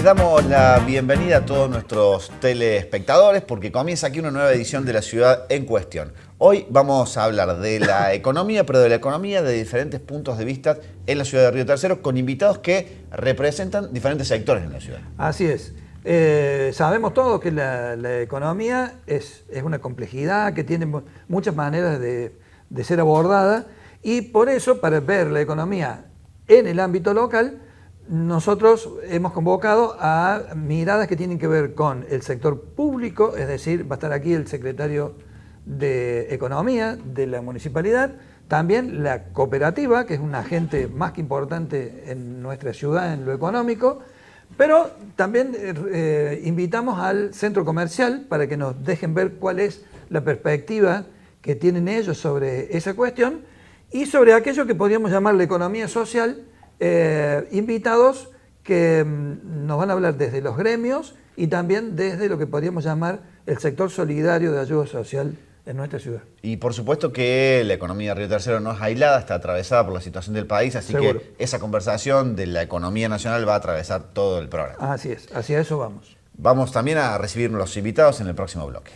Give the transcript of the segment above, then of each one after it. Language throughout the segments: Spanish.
damos la bienvenida a todos nuestros telespectadores porque comienza aquí una nueva edición de La Ciudad en Cuestión. Hoy vamos a hablar de la economía, pero de la economía de diferentes puntos de vista en la ciudad de Río Tercero, con invitados que representan diferentes sectores en la ciudad. Así es. Sabemos todos que la economía es una complejidad que tiene muchas maneras de ser abordada, y por eso, para ver la economía en el ámbito local, nosotros hemos convocado a miradas que tienen que ver con el sector público, es decir, va a estar aquí el secretario de Economía de la municipalidad, también la cooperativa, que es un agente más que importante en nuestra ciudad en lo económico, pero también invitamos al centro comercial para que nos dejen ver cuál es la perspectiva que tienen ellos sobre esa cuestión y sobre aquello que podríamos llamar la economía social. Invitados que nos van a hablar desde los gremios y también desde lo que podríamos llamar el sector solidario de ayuda social en nuestra ciudad. Y por supuesto que la economía de Río Tercero no es aislada, está atravesada por la situación del país, así Seguro. que esa conversación de la economía nacional va a atravesar todo el programa. Así es, hacia eso vamos. Vamos también a recibir los invitados en el próximo bloque.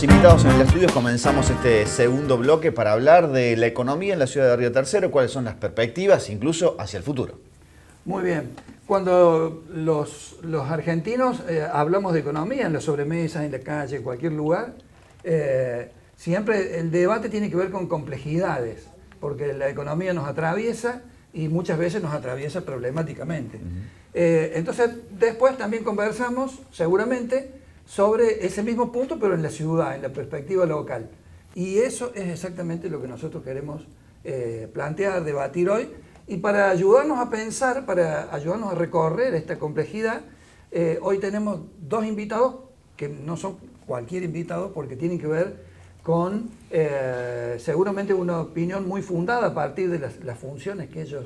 Invitados en el estudio, comenzamos este segundo bloque para hablar de la economía en la ciudad de Río Tercero, cuáles son las perspectivas, incluso hacia el futuro. Muy bien. Cuando los argentinos hablamos de economía en la sobremesa, en la calle, en cualquier lugar, siempre el debate tiene que ver con complejidades, porque la economía nos atraviesa y muchas veces nos atraviesa problemáticamente. Entonces, después también conversamos, seguramente, sobre ese mismo punto, pero en la ciudad, en la perspectiva local. Y eso es exactamente lo que nosotros queremos plantear, debatir hoy. Y para ayudarnos a pensar, para ayudarnos a recorrer esta complejidad, hoy tenemos dos invitados que no son cualquier invitado, porque tienen que ver con seguramente una opinión muy fundada a partir de las funciones que ellos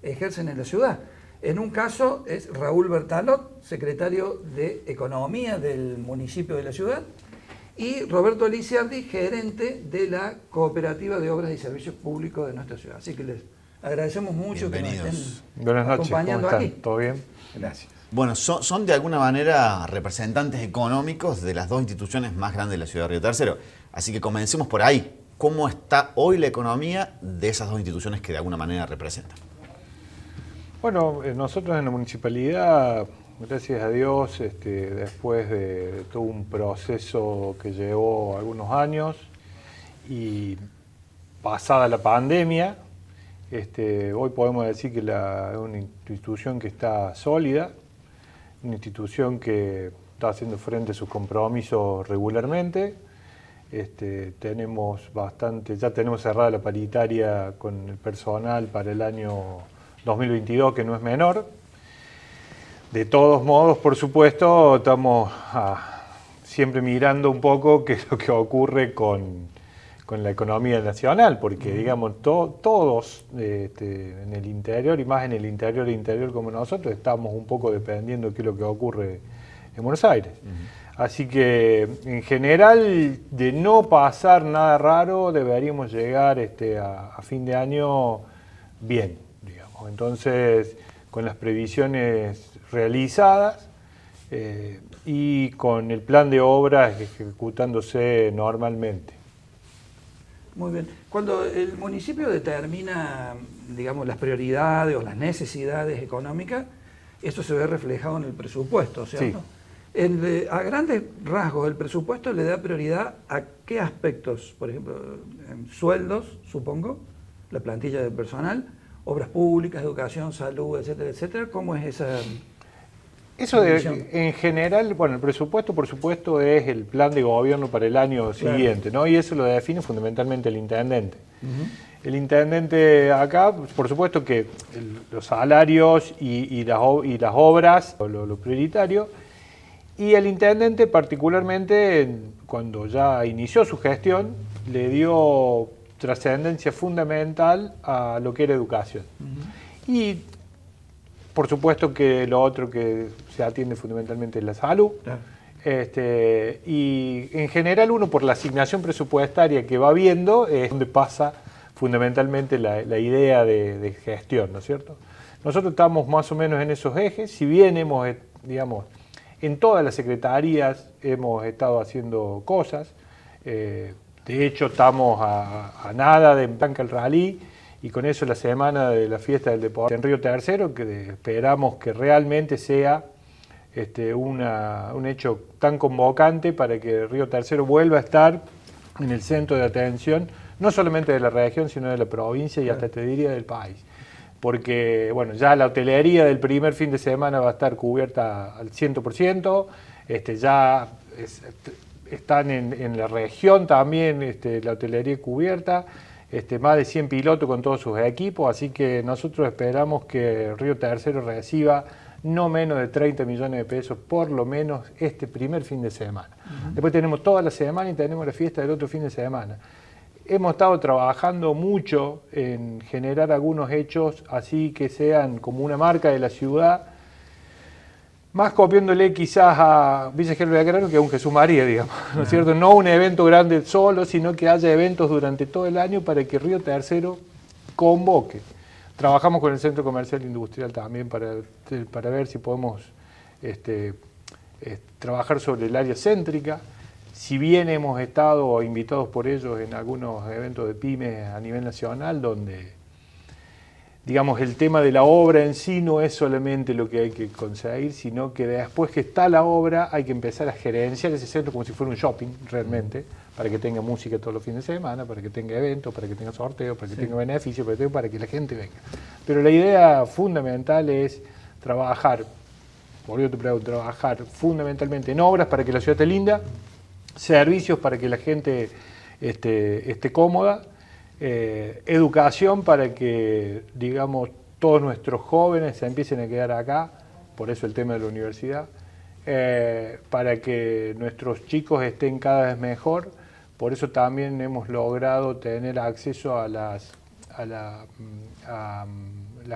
ejercen en la ciudad. En un caso es Raúl Bertalot, secretario de Economía del municipio de la ciudad, y Roberto Lisiardi, gerente de la Cooperativa de Obras y Servicios Públicos de nuestra ciudad. Así que les agradecemos mucho que nos estén acompañando aquí. ¿Todo bien? Gracias. Bueno, son de alguna manera representantes económicos de las dos instituciones más grandes de la ciudad de Río Tercero. Así que comencemos por ahí. ¿Cómo está hoy la economía de esas dos instituciones que de alguna manera representan? Bueno, nosotros en la municipalidad, gracias a Dios, después de todo un proceso que llevó algunos años y pasada la pandemia, hoy podemos decir que es una institución que está sólida, una institución que está haciendo frente a sus compromisos regularmente. Ya tenemos cerrada la paritaria con el personal para el año 2022, que no es menor. De todos modos, por supuesto, estamos siempre mirando un poco qué es lo que ocurre con la economía nacional, porque digamos, todos en el interior, y más en el interior como nosotros, estamos un poco dependiendo de qué es lo que ocurre en Buenos Aires. Así que, en general, de no pasar nada raro, deberíamos llegar a fin de año bien. Entonces, con las previsiones realizadas y con el plan de obras ejecutándose normalmente. Muy bien. Cuando el municipio determina, digamos, las prioridades o las necesidades económicas, eso se ve reflejado en el presupuesto, ¿cierto? Sí. A grandes rasgos, el presupuesto le da prioridad a qué aspectos, por ejemplo, en sueldos, supongo, la plantilla de personal, obras públicas, educación, salud, etcétera, etcétera. ¿Cómo es esa? Eso en general, bueno, el presupuesto, por supuesto, es el plan de gobierno para el año siguiente, ¿no? Y eso lo define fundamentalmente el intendente. El intendente acá, por supuesto que los salarios y las obras, lo prioritario, y el intendente particularmente, cuando ya inició su gestión, le dio trascendencia fundamental a lo que era educación. Y por supuesto que lo otro que se atiende fundamentalmente es la salud. Claro. Y en general uno por la asignación presupuestaria que va viendo es donde pasa fundamentalmente la idea de gestión, ¿no es cierto? Nosotros estamos más o menos en esos ejes, si bien hemos, digamos, en todas las secretarías hemos estado haciendo cosas, de hecho estamos a nada de Blanca el Rally, y con eso la semana de la fiesta del deporte en Río Tercero, que esperamos que realmente sea un hecho tan convocante para que Río Tercero vuelva a estar en el centro de atención, no solamente de la región, sino de la provincia y hasta te diría del país. Porque bueno, ya la hotelería del primer fin de semana va a estar cubierta al 100%, ya están en la región también la hotelería cubierta, más de 100 pilotos con todos sus equipos, así que nosotros esperamos que Río Tercero reciba no menos de 30 millones de pesos, por lo menos este primer fin de semana. Después tenemos toda la semana y tenemos la fiesta del otro fin de semana. Hemos estado trabajando mucho en generar algunos hechos así que sean como una marca de la ciudad, más copiándole quizás a Villa Gesell Belgrano que a un Jesús María, digamos, ¿no es cierto? No un evento grande solo, sino que haya eventos durante todo el año para que Río Tercero convoque. Trabajamos con el Centro Comercial e Industrial también para ver si podemos trabajar sobre el área céntrica. Si bien hemos estado invitados por ellos en algunos eventos de pymes a nivel nacional, donde, digamos, el tema de la obra en sí no es solamente lo que hay que conseguir, sino que después que está la obra hay que empezar a gerenciar ese centro como si fuera un shopping realmente, para que tenga música todos los fines de semana, para que tenga eventos, para que tenga sorteos, para que tenga beneficios, para que la gente venga. Pero la idea fundamental es trabajar, por eso te pregunto, trabajar fundamentalmente en obras para que la ciudad esté linda, servicios para que la gente esté cómoda, educación para que, digamos, todos nuestros jóvenes se empiecen a quedar acá, por eso el tema de la universidad, para que nuestros chicos estén cada vez mejor. Por eso también hemos logrado tener acceso a las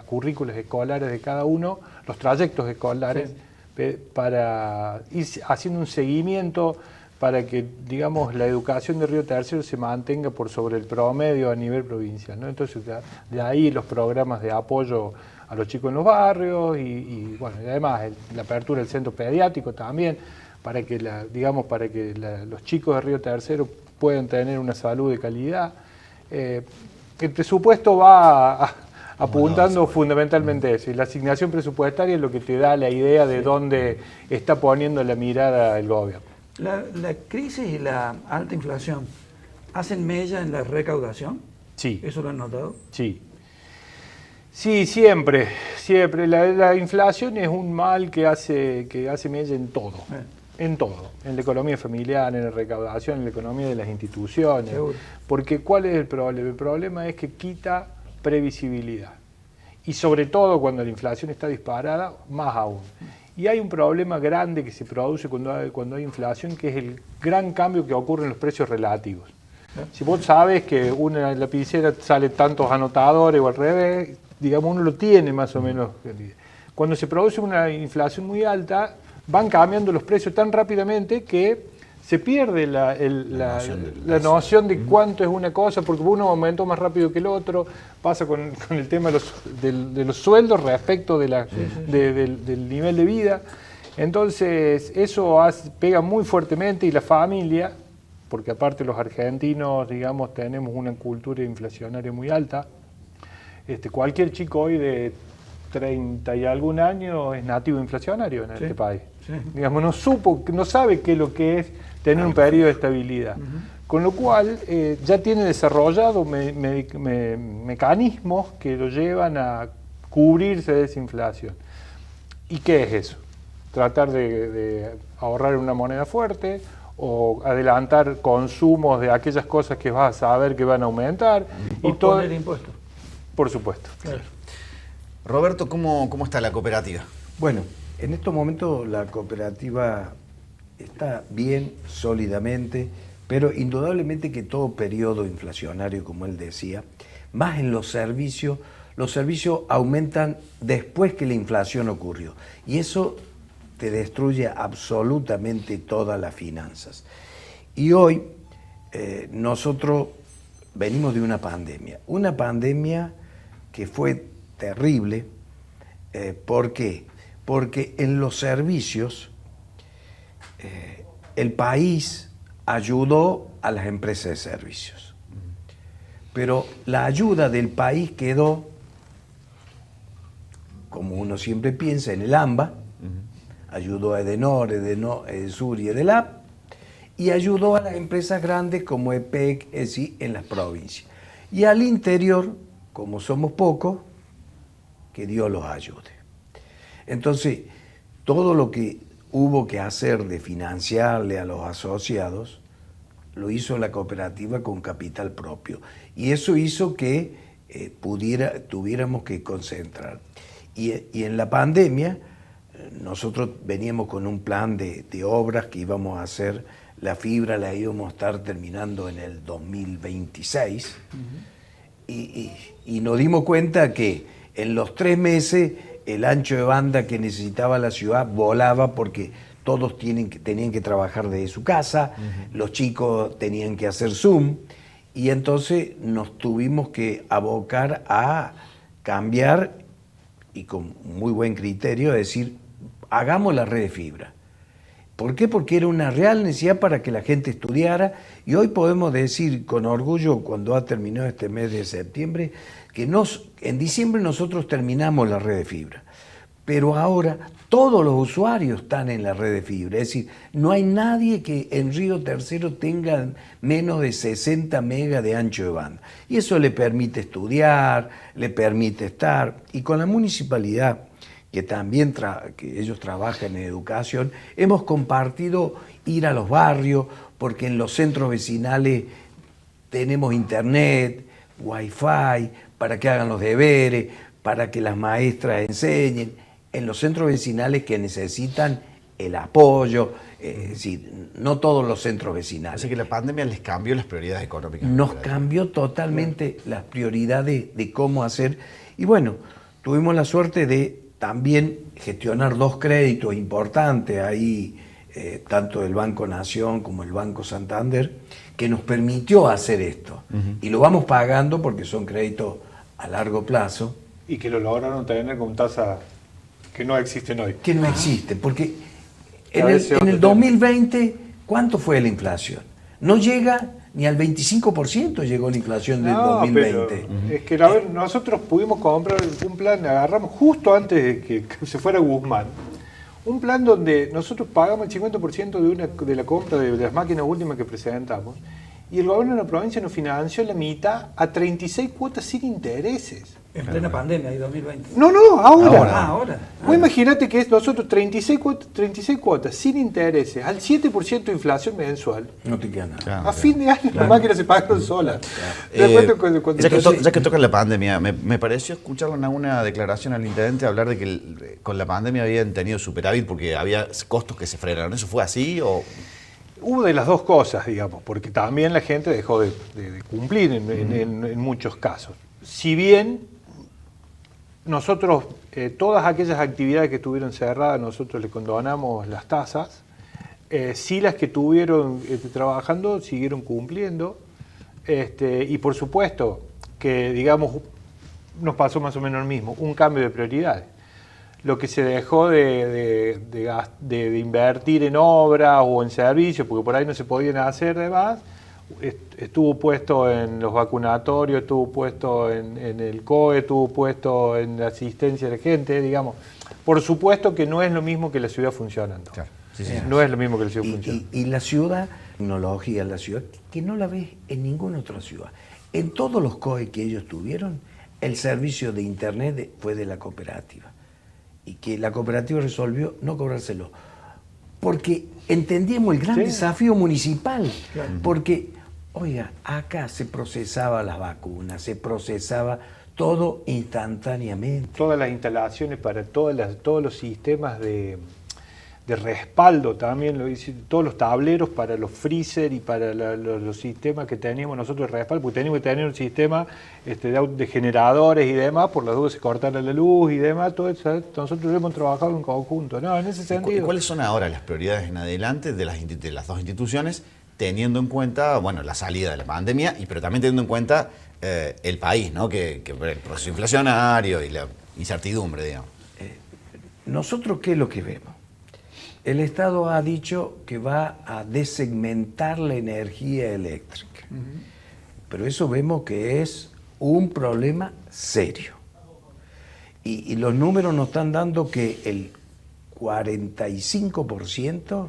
currículas escolares de cada uno, los trayectos escolares, para ir haciendo un seguimiento para que, digamos, la educación de Río Tercero se mantenga por sobre el promedio a nivel provincial, ¿no? Entonces, de ahí los programas de apoyo a los chicos en los barrios y bueno, y además la apertura del centro pediátrico también, para que, los chicos de Río Tercero puedan tener una salud de calidad. El presupuesto va apuntando fundamentalmente eso, y la asignación presupuestaria es lo que te da la idea de dónde está poniendo la mirada el gobierno. La crisis y la alta inflación hacen mella en la recaudación. Sí. ¿Eso lo han notado? Sí. Sí, siempre. La inflación es un mal que hace mella en todo. En todo. En la economía familiar, en la recaudación, en la economía de las instituciones. Seguro. Porque ¿cuál es el problema? El problema es que quita previsibilidad. Y sobre todo cuando la inflación está disparada, más aún. Y hay un problema grande que se produce cuando hay inflación, que es el gran cambio que ocurre en los precios relativos. Si vos sabes que una lapicera sale tantos anotadores o al revés, digamos, uno lo tiene más o menos. Cuando se produce una inflación muy alta, van cambiando los precios tan rápidamente que se pierde la noción de cuánto es una cosa, porque uno aumentó más rápido que el otro. Pasa con el tema de los sueldos respecto del nivel de vida. Entonces eso pega muy fuertemente, y la familia, porque aparte los argentinos, digamos, tenemos una cultura inflacionaria muy alta. Cualquier chico hoy de 30 y algún años es nativo inflacionario en este país. Sí. Digamos, no sabe qué es lo que es tener un periodo de estabilidad. Con lo cual ya tiene desarrollado mecanismos que lo llevan a cubrirse de esa inflación. ¿Y qué es eso? Tratar de ahorrar en una moneda fuerte, o adelantar consumos de aquellas cosas que vas a saber que van a aumentar. Y poner impuestos. Por supuesto. Claro. Roberto, ¿cómo está la cooperativa? Bueno, en estos momentos la cooperativa está bien, sólidamente, Pero indudablemente que todo periodo inflacionario, como él decía, más en los servicios aumentan después que la inflación ocurrió. Y eso te destruye absolutamente todas las finanzas. Y hoy nosotros venimos de una pandemia que fue terrible. ¿Por qué? Porque en los servicios el país ayudó a las empresas de servicios. Pero la ayuda del país quedó, como uno siempre piensa, en el AMBA, ayudó a Edenor, Edesur y Edelap, y ayudó a las empresas grandes como EPEC, ESI, en las provincias. Y al interior, como somos pocos, que Dios los ayude. Entonces, todo lo que hubo que hacer de financiarle a los asociados, lo hizo la cooperativa con capital propio. Y eso hizo que tuviéramos que concentrar. Y en la pandemia, nosotros veníamos con un plan de obras que íbamos a hacer. La fibra la íbamos a estar terminando en el 2026. Y nos dimos cuenta que en los 3 meses el ancho de banda que necesitaba la ciudad volaba, porque todos tenían que trabajar desde su casa, los chicos tenían que hacer Zoom, y entonces nos tuvimos que abocar a cambiar, y con muy buen criterio, decir, hagamos la red de fibra. ¿Por qué? Porque era una real necesidad para que la gente estudiara, y hoy podemos decir con orgullo, cuando ha terminado este mes de septiembre, que en diciembre nosotros terminamos la red de fibra. Pero ahora todos los usuarios están en la red de fibra. Es decir, no hay nadie que en Río Tercero tenga menos de 60 megas de ancho de banda. Y eso le permite estudiar, le permite estar. Y con la municipalidad, que también que ellos trabajan en educación, hemos compartido ir a los barrios, porque en los centros vecinales tenemos internet, wifi, para que hagan los deberes, para que las maestras enseñen. En los centros vecinales que necesitan el apoyo, es decir, no todos los centros vecinales. Así que la pandemia les cambió las prioridades económicas. Nos cambió totalmente las prioridades de cómo hacer. Y bueno, tuvimos la suerte de también gestionar 2 créditos importantes ahí, tanto del Banco Nación como el Banco Santander, que nos permitió hacer esto. Y lo vamos pagando porque son créditos a largo plazo. Y que lo lograron tener con tasa que no existen hoy. Que no existen, porque en el 2020, ¿cuánto fue la inflación? No llega ni al 25%, llegó la inflación del 2020. Pero es que nosotros pudimos comprar un plan, agarramos justo antes de que se fuera Guzmán, un plan donde nosotros pagamos el 50% de la compra de las máquinas últimas que presentamos, y el gobierno de la provincia nos financió la mitad a 36 cuotas sin intereses. En plena pandemia, de 2020. No, ahora. Ahora. Vos imagínate que nosotros 36 cuotas sin intereses, al 7% de inflación mensual. No te queda nada. A fin de año las máquinas se pagaron solas. Ya que toca la pandemia, me pareció escucharlo en alguna declaración al intendente hablar de que con la pandemia habían tenido superávit porque había costos que se frenaron. ¿Eso fue así o...? Hubo de las dos cosas, digamos, porque también la gente dejó de cumplir en muchos casos. Si bien nosotros, todas aquellas actividades que estuvieron cerradas, nosotros le condonamos las tasas, sí las que estuvieron trabajando siguieron cumpliendo, y por supuesto que, digamos, nos pasó más o menos lo mismo, un cambio de prioridades. Lo que se dejó de invertir en obras o en servicios, porque por ahí no se podían hacer demás, estuvo puesto en los vacunatorios, estuvo puesto en el COE, estuvo puesto en la asistencia de la gente, digamos. Por supuesto que no es lo mismo que la ciudad funcionando. Claro. Sí. No es lo mismo que la ciudad funcionando. Y la ciudad, tecnología, la ciudad, que no la ves en ninguna otra ciudad. En todos los COE que ellos tuvieron, el servicio de internet fue de la cooperativa. Y que la cooperativa resolvió no cobrárselo. Porque entendíamos el gran desafío municipal. Claro. Porque, oiga, acá se procesaba las vacunas, se procesaba todo instantáneamente. Todas las instalaciones para todos los sistemas de respaldo también, todos los tableros para los freezer y para los sistemas que teníamos nosotros de respaldo, porque teníamos que tener un sistema de generadores y demás, por las dudas se cortara la luz y demás, todo eso, nosotros hemos trabajado en conjunto, ¿no? En ese sentido. ¿Cuáles son ahora las prioridades en adelante de las dos instituciones, teniendo en cuenta, bueno, la salida de la pandemia, pero también teniendo en cuenta el país, ¿no? Que el proceso inflacionario y la incertidumbre, digamos? Nosotros, ¿qué es lo que vemos? El Estado ha dicho que va a desegmentar la energía eléctrica. Pero eso vemos que es un problema serio. Y los números nos están dando que el 45%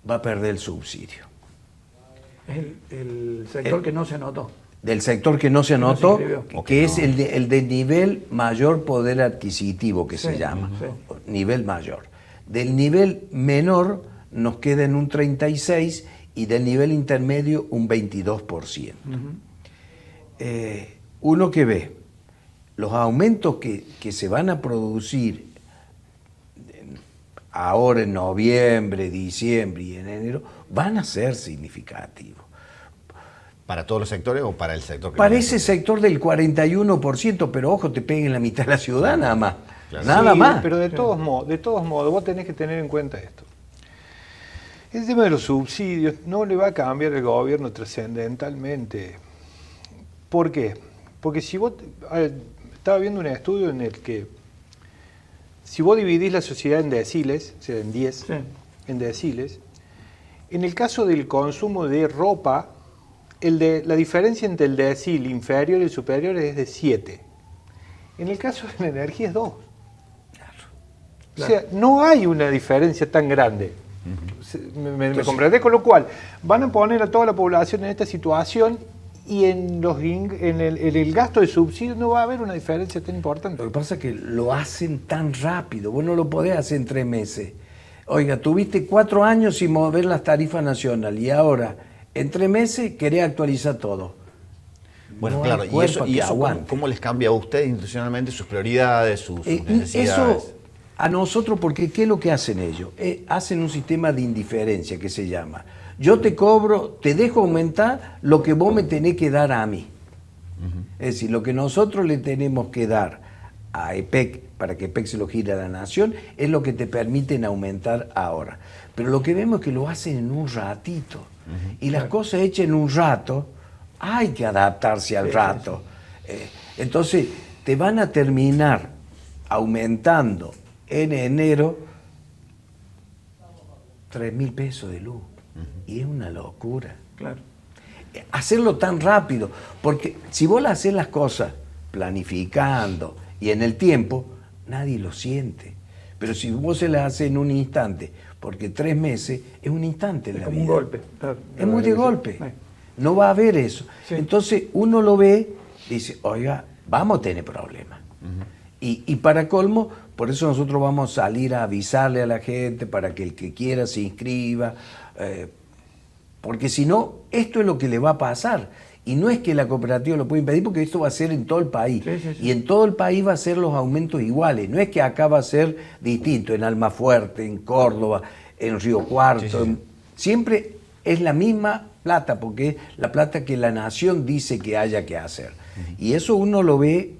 va a perder el subsidio. El sector que no se notó. Del sector que no se anotó, que no. es el de nivel mayor poder adquisitivo, que se llama, nivel mayor. Del nivel menor nos queda en un 36% y del nivel intermedio un 22%. Uno que ve los aumentos que se van a producir ahora en noviembre, diciembre y en enero van a ser significativos. ¿Para todos los sectores o para el sector que Para no ese es? sector del 41%, pero ojo, te peguen la mitad de la ciudad nada más. Claro. Nada Sí, más. pero de todos modos, vos tenés que tener en cuenta esto. El tema de los subsidios no le va a cambiar el gobierno trascendentalmente. ¿Por qué? Porque si vos... estaba viendo un estudio en el que si vos dividís la sociedad en deciles, o sea, en 10, en deciles, en el caso del consumo de ropa, la diferencia entre el decil inferior y superior es de 7. En el caso de la energía es 2. O sea, no hay una diferencia tan grande. ¿Me comprendés? Con lo cual, van a poner a toda la población en esta situación y en el gasto de subsidios no va a haber una diferencia tan importante. Lo que pasa es que lo hacen tan rápido. Vos no lo podés hacer en 3 meses. Oiga, tuviste 4 años sin mover las tarifas nacionales y ahora, en 3 meses, querés actualizar todo. Bueno, No claro, hay y cuerpo eso, que ¿cómo, aguante. cómo les cambia a ustedes institucionalmente sus prioridades, sus necesidades? Eso a nosotros, porque ¿qué es lo que hacen ellos? Hacen un sistema de indiferencia que se llama. Yo te cobro, te dejo aumentar lo que vos me tenés que dar a mí. Es decir, lo que nosotros le tenemos que dar a EPEC, para que EPEC se lo gire a la nación, es lo que te permiten aumentar ahora. Pero lo que vemos es que lo hacen en un ratito. Y las cosas hechas en un rato, hay que adaptarse al rato. Entonces, te van a terminar aumentando en enero 3.000 pesos de luz. Y es una locura. Claro. Hacerlo tan rápido, porque si vos haces las cosas planificando y en el tiempo, nadie lo siente. Pero si vos se las haces en un instante, porque 3 meses es un instante en Es la como vida. un golpe. Claro. Es muy de golpe. Sí. No va a haber eso. Sí. Entonces uno lo ve y dice, oiga, vamos a tener problemas. Y para colmo, por eso nosotros vamos a salir a avisarle a la gente para que el que quiera se inscriba, porque si no, esto es lo que le va a pasar. Y no es que la cooperativa lo pueda impedir, porque esto va a ser en todo el país. Sí. Y en todo el país va a ser los aumentos iguales. No es que acá va a ser distinto, en Almafuerte, en Córdoba, en Río Cuarto. Siempre es la misma plata, porque es la plata que la nación dice que haya que hacer. Y eso uno lo ve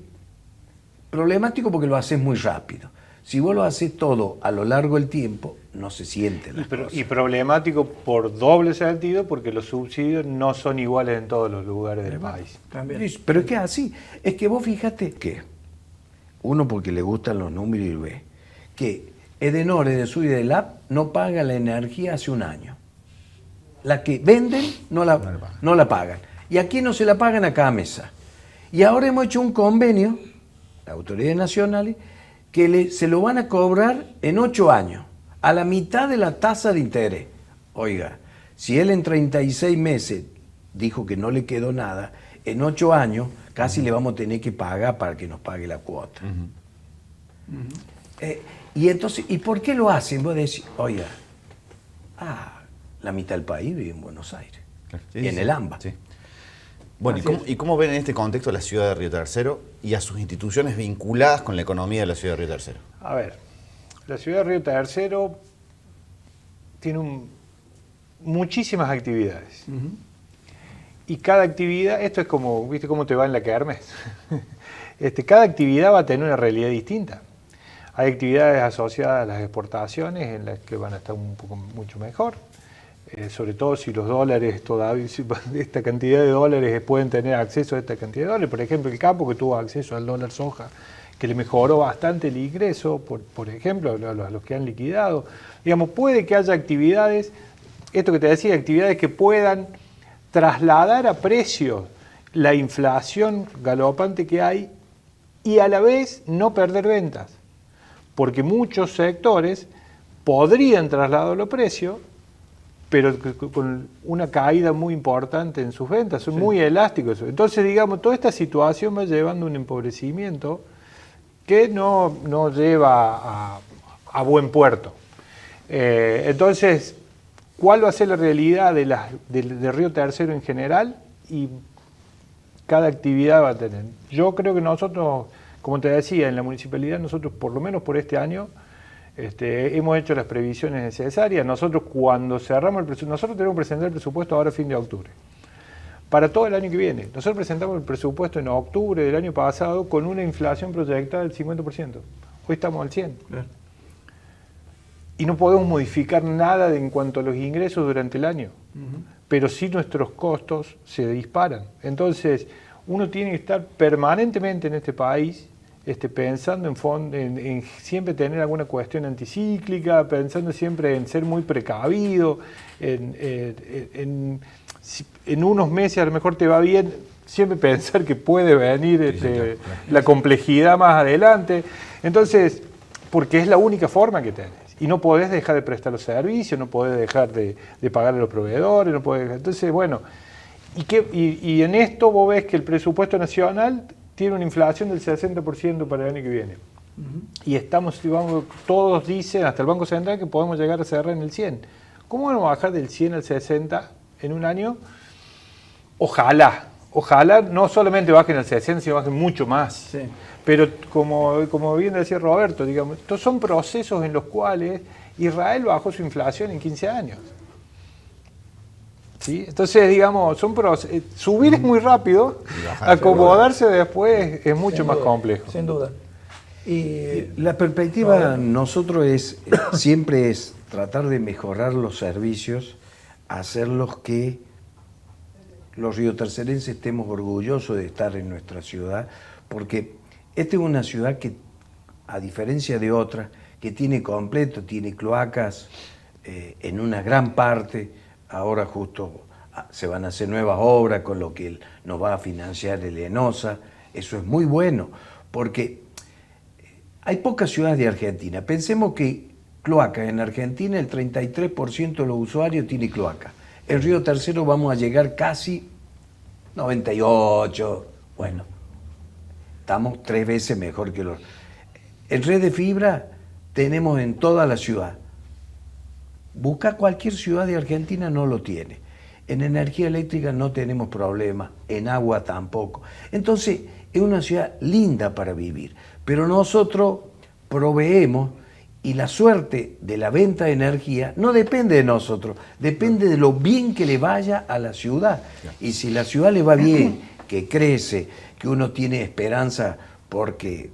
problemático porque lo haces muy rápido. Si vos lo haces todo a lo largo del tiempo, no se siente las cosas. Y problemático por doble sentido, porque los subsidios no son iguales en todos los lugares del país. También. Pero es que es así. Es que vos fíjate que, uno porque le gustan los números y ve, que Edenor, Edesur y Edelap no paga la energía hace un año. La que venden no la pagan. Y aquí no se la pagan a Camesa. Y ahora hemos hecho un convenio, las autoridades nacionales, que se lo van a cobrar en 8 años, a la mitad de la tasa de interés. Oiga, si él en 36 meses dijo que no le quedó nada, en 8 años casi le vamos a tener que pagar para que nos pague la cuota. Y entonces, ¿y por qué lo hacen? Vos decís, oiga, la mitad del país vive en Buenos Aires, y en el AMBA. Sí. Bueno, ¿y cómo ven en este contexto la ciudad de Río Tercero y a sus instituciones vinculadas con la economía de la ciudad de Río Tercero? A ver, la ciudad de Río Tercero tiene muchísimas actividades. Y cada actividad, esto es como, ¿viste cómo te va en la kermés? Cada actividad va a tener una realidad distinta. Hay actividades asociadas a las exportaciones en las que van a estar mucho mejor. Sobre todo si los dólares todavía, esta cantidad de dólares pueden tener acceso a esta cantidad de dólares. Por ejemplo, el campo que tuvo acceso al dólar soja, que le mejoró bastante el ingreso, por ejemplo, a los que han liquidado. Digamos, puede que haya actividades, esto que te decía, actividades que puedan trasladar a precios la inflación galopante que hay y a la vez no perder ventas. Porque muchos sectores podrían trasladar los precios, pero con una caída muy importante en sus ventas, son muy elásticos. Entonces, digamos, toda esta situación va llevando a un empobrecimiento que no lleva a buen puerto. Entonces, ¿cuál va a ser la realidad de Río Tercero en general? Y cada actividad va a tener. Yo creo que nosotros, como te decía, en la municipalidad, nosotros por lo menos por este año, hemos hecho las previsiones necesarias. Nosotros cuando cerramos el presupuesto, nosotros tenemos que presentar el presupuesto ahora a fin de octubre, para todo el año que viene. Nosotros presentamos el presupuesto en octubre del año pasado con una inflación proyectada del 50%. Hoy estamos al 100%. Claro. Y no podemos modificar nada en cuanto a los ingresos durante el año, pero sí nuestros costos se disparan. Entonces, uno tiene que estar permanentemente en este país pensando en siempre tener alguna cuestión anticíclica, pensando siempre en ser muy precavido, en unos meses a lo mejor te va bien, siempre pensar que puede venir la complejidad más adelante. Entonces, porque es la única forma que tenés. Y no podés dejar de prestar los servicios, no podés dejar de pagar a los proveedores, no podés dejar. Entonces, bueno, y en esto vos ves que el presupuesto nacional tiene una inflación del 60% para el año que viene. Y estamos, todos dicen, hasta el Banco Central, que podemos llegar a cerrar en el 100. ¿Cómo vamos a bajar del 100 al 60 en un año? Ojalá no solamente bajen al 60, sino bajen mucho más. Sí. Pero como bien decía Roberto, digamos, estos son procesos en los cuales Israel bajó su inflación en 15 años. ¿Sí? Entonces, digamos, subir es muy rápido, acomodarse después es mucho más complejo. Sin duda. Y la perspectiva nosotros siempre es tratar de mejorar los servicios, hacerlos que los riotercerenses estemos orgullosos de estar en nuestra ciudad, porque esta es una ciudad que, a diferencia de otras, que tiene cloacas en una gran parte. Ahora justo se van a hacer nuevas obras con lo que nos va a financiar el ENOSA. Eso es muy bueno, porque hay pocas ciudades de Argentina. Pensemos que cloacas en Argentina, el 33% de los usuarios tiene cloaca. En Río Tercero vamos a llegar casi 98%. Bueno, estamos 3 veces mejor que los... En red de fibra tenemos en toda la ciudad. Busca cualquier ciudad de Argentina, no lo tiene. En energía eléctrica no tenemos problema, en agua tampoco. Entonces, es una ciudad linda para vivir. Pero nosotros proveemos, y la suerte de la venta de energía no depende de nosotros, depende de lo bien que le vaya a la ciudad. Y si la ciudad le va bien, que crece, que uno tiene esperanza porque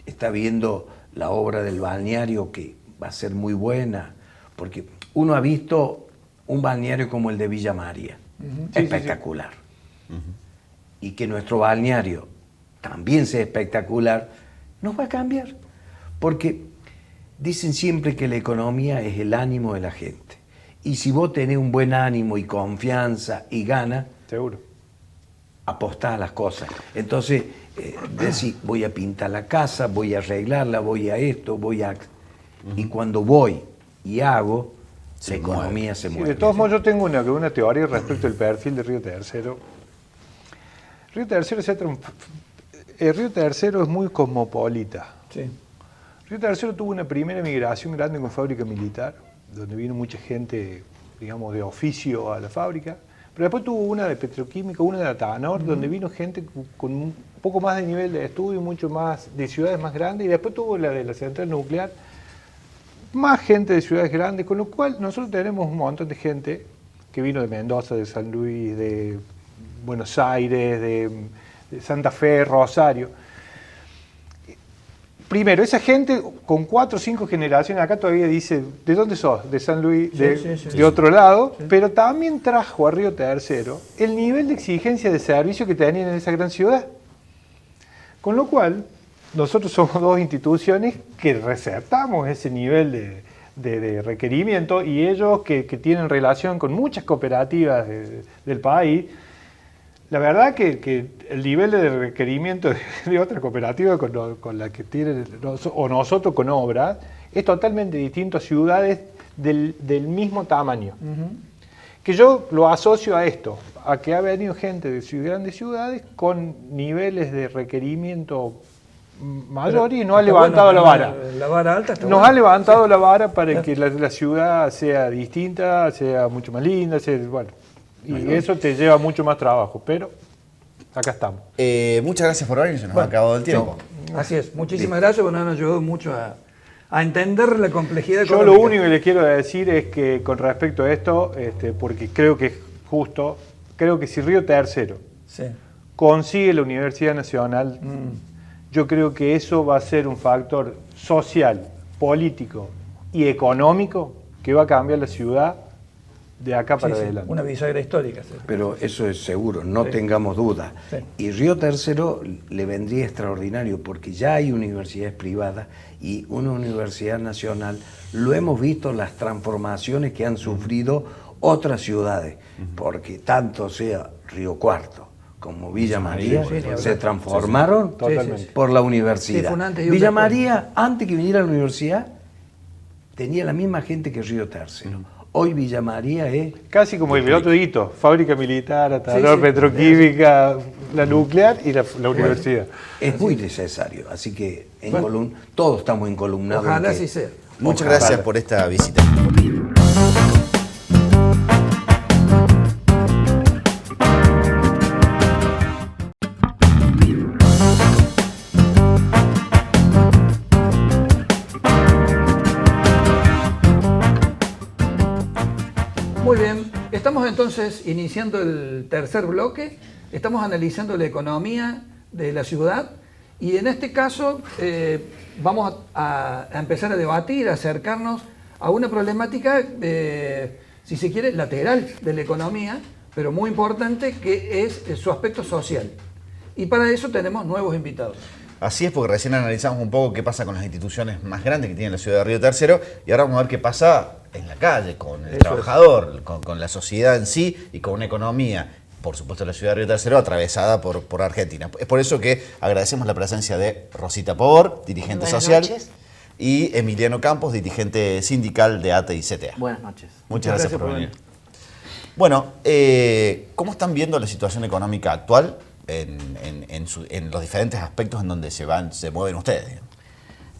está viendo la obra del balneario que va a ser muy buena, porque uno ha visto un balneario como el de Villa María, espectacular. Y que nuestro balneario también sea espectacular, nos va a cambiar. Porque dicen siempre que la economía es el ánimo de la gente. Y si vos tenés un buen ánimo y confianza y ganas, seguro, apostás a las cosas. Entonces, decís, voy a pintar la casa, voy a arreglarla, voy a esto, voy a... Y cuando voy y hago, la economía se mueve. De todos modos, yo tengo una teoría respecto al perfil de Río Tercero. Río Tercero es muy cosmopolita. sí. Río Tercero tuvo una primera migración grande con fábrica militar, donde vino mucha gente, digamos, de oficio a la fábrica. Pero después tuvo una de petroquímica, una de Atanor, donde vino gente con un poco más de nivel de estudio, mucho más de ciudades más grandes. Y después tuvo la de la central nuclear, más gente de ciudades grandes, con lo cual nosotros tenemos un montón de gente que vino de Mendoza, de San Luis, de Buenos Aires, de Santa Fe, Rosario. Primero, esa gente con 4 o 5 generaciones, acá todavía dice, ¿de dónde sos? De San Luis, de otro lado, pero también trajo a Río Tercero el nivel de exigencia de servicio que tenían en esa gran ciudad. Con lo cual, nosotros somos 2 instituciones que receptamos ese nivel de requerimiento, y ellos que tienen relación con muchas cooperativas del país. La verdad que el nivel de requerimiento de otra cooperativa con la que tienen o nosotros con obras es totalmente distinto a ciudades del mismo tamaño. Que yo lo asocio a esto, a que ha venido gente de grandes ciudades con niveles de requerimiento mayor y nos ha levantado la vara. La vara alta está Nos buena. ha levantado la vara para que la ciudad sea distinta, sea mucho más linda, bueno. Y eso te lleva mucho más trabajo, pero acá estamos. Muchas gracias por venir, se nos ha acabado el tiempo. Así es. Muchísimas gracias, porque nos han ayudado mucho a entender la complejidad Yo económica. lo único que les quiero decir es que con respecto a esto, porque creo que es justo, creo que si Río Tercero Sí. consigue la Universidad Nacional, yo creo que eso va a ser un factor social, político y económico que va a cambiar la ciudad de acá para adelante. Una bisagra histórica. Sí. Pero eso es seguro, no Sí. tengamos duda. Sí. Y Río Tercero le vendría extraordinario porque ya hay universidades privadas y una universidad nacional. Lo hemos visto las transformaciones que han sufrido otras ciudades, porque tanto sea Río Cuarto como Villa María sí, sí, se transformaron sí, totalmente. por la Sí, universidad. fue un antes y un Villa después. María, antes que viniera a la universidad, tenía la misma gente que Río Tercero. Hoy Villa María es... Casi como el otro hito, fábrica militar, atador, Sí. petroquímica, la nuclear y la universidad. Es muy necesario, así que todos estamos encolumnados. Ojalá en que- así sea. Muchas Ojalá. gracias por esta visita. Muy bien, estamos entonces iniciando el tercer bloque, estamos analizando la economía de la ciudad y en este caso vamos a empezar a debatir, a acercarnos a una problemática, si se quiere, lateral de la economía, pero muy importante, que es su aspecto social. Y para eso tenemos nuevos invitados. Así es, porque recién analizamos un poco qué pasa con las instituciones más grandes que tiene la ciudad de Río Tercero y ahora vamos a ver qué pasa en la calle, con el trabajador, con la sociedad en sí y con una economía, por supuesto, la ciudad de Río Tercero atravesada por Argentina. Es por eso que agradecemos la presencia de Rosita Povor, dirigente Buenas social, noches. y Emiliano Campos, dirigente sindical de ATE y CTA. Buenas noches. Muchas gracias por venir. Bueno, ¿cómo están viendo la situación económica actual en los diferentes aspectos en donde se mueven ustedes?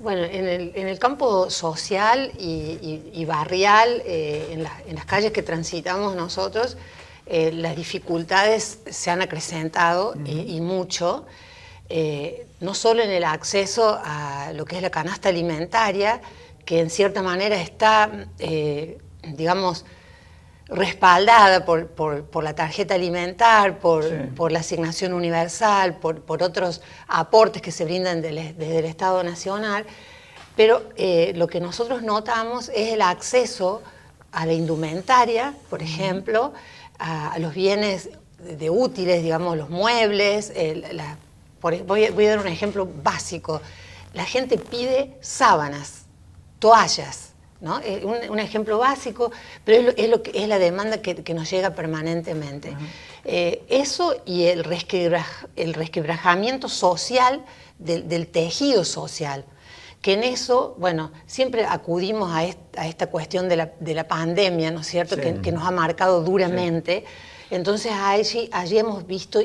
Bueno, en el campo social y barrial, en las calles que transitamos nosotros, las dificultades se han acrecentado y mucho, no solo en el acceso a lo que es la canasta alimentaria, que en cierta manera está, digamos, respaldada por la tarjeta alimentar, por la asignación universal, por otros aportes que se brindan desde el Estado Nacional, pero lo que nosotros notamos es el acceso a la indumentaria, por ejemplo, a los bienes de útiles, digamos, los muebles. Voy a dar un ejemplo básico. La gente pide sábanas, toallas, ¿no? Un ejemplo básico, pero es la demanda que nos llega permanentemente. Eso y el resquebrajamiento social del tejido social, que en eso, bueno, siempre acudimos a esta cuestión de la pandemia, ¿no es cierto?, Sí. que nos ha marcado duramente. Sí. Entonces allí hemos visto,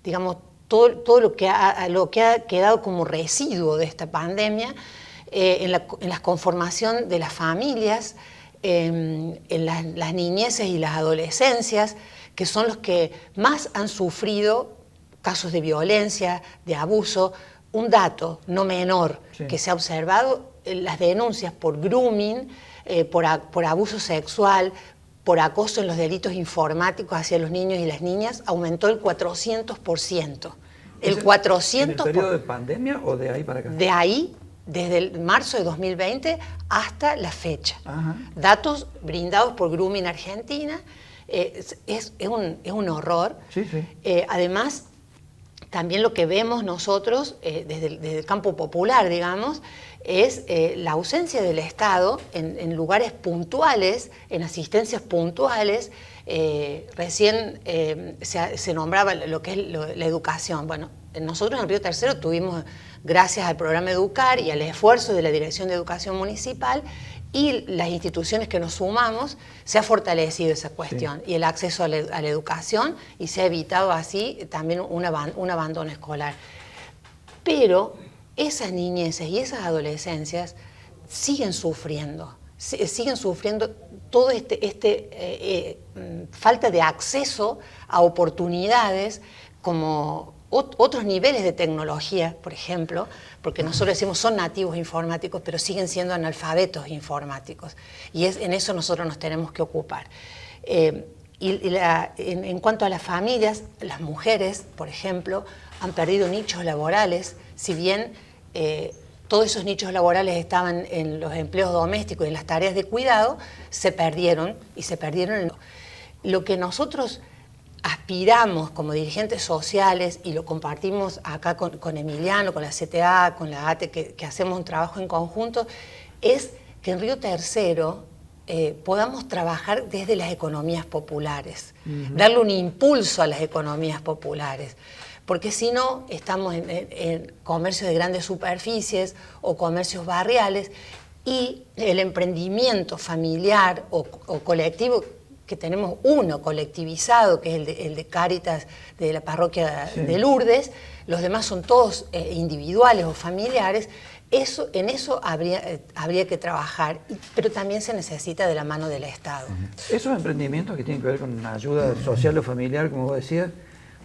digamos, todo lo que ha quedado como residuo de esta pandemia, en la conformación de las familias, en las niñeces y las adolescencias, que son los que más han sufrido casos de violencia, de abuso. Un dato no menor que se ha observado las denuncias por grooming, por abuso sexual, por acoso en los delitos informáticos hacia los niños y las niñas, aumentó el 400%. El 400%. ¿En el periodo de pandemia o de ahí para acá? De ahí, desde el marzo de 2020 hasta la fecha. Ajá. Datos brindados por Grooming Argentina, es un horror. Sí, sí. Además, también lo que vemos nosotros, desde el campo popular, digamos, es la ausencia del Estado en lugares puntuales, en asistencias puntuales. Recién se nombraba lo que es la educación. Bueno, nosotros en Río Tercero tuvimos, gracias al programa Educar y al esfuerzo de la Dirección de Educación Municipal y las instituciones que nos sumamos, se ha fortalecido esa cuestión, sí, y el acceso a la educación, y se ha evitado así también un abandono escolar. Pero esas niñeces y esas adolescencias siguen sufriendo todo falta de acceso a oportunidades como otros niveles de tecnología, por ejemplo, porque nosotros decimos son nativos informáticos, pero siguen siendo analfabetos informáticos, y en eso nosotros nos tenemos que ocupar. En cuanto a las familias, las mujeres, por ejemplo, han perdido nichos laborales, si bien todos esos nichos laborales estaban en los empleos domésticos y en las tareas de cuidado, se perdieron. Lo que nosotros aspiramos como dirigentes sociales, y lo compartimos acá con Emiliano, con la CTA, con la ATE, que hacemos un trabajo en conjunto, es que en Río Tercero podamos trabajar desde las economías populares, darle un impulso a las economías populares. Porque si no, estamos en comercios de grandes superficies o comercios barriales, y el emprendimiento familiar o colectivo, que tenemos uno colectivizado, que es el de Cáritas de la parroquia de Lourdes, los demás son todos individuales o familiares. En eso habría que trabajar, pero también se necesita de la mano del Estado. Esos emprendimientos que tienen que ver con ayuda social o familiar, como vos decías,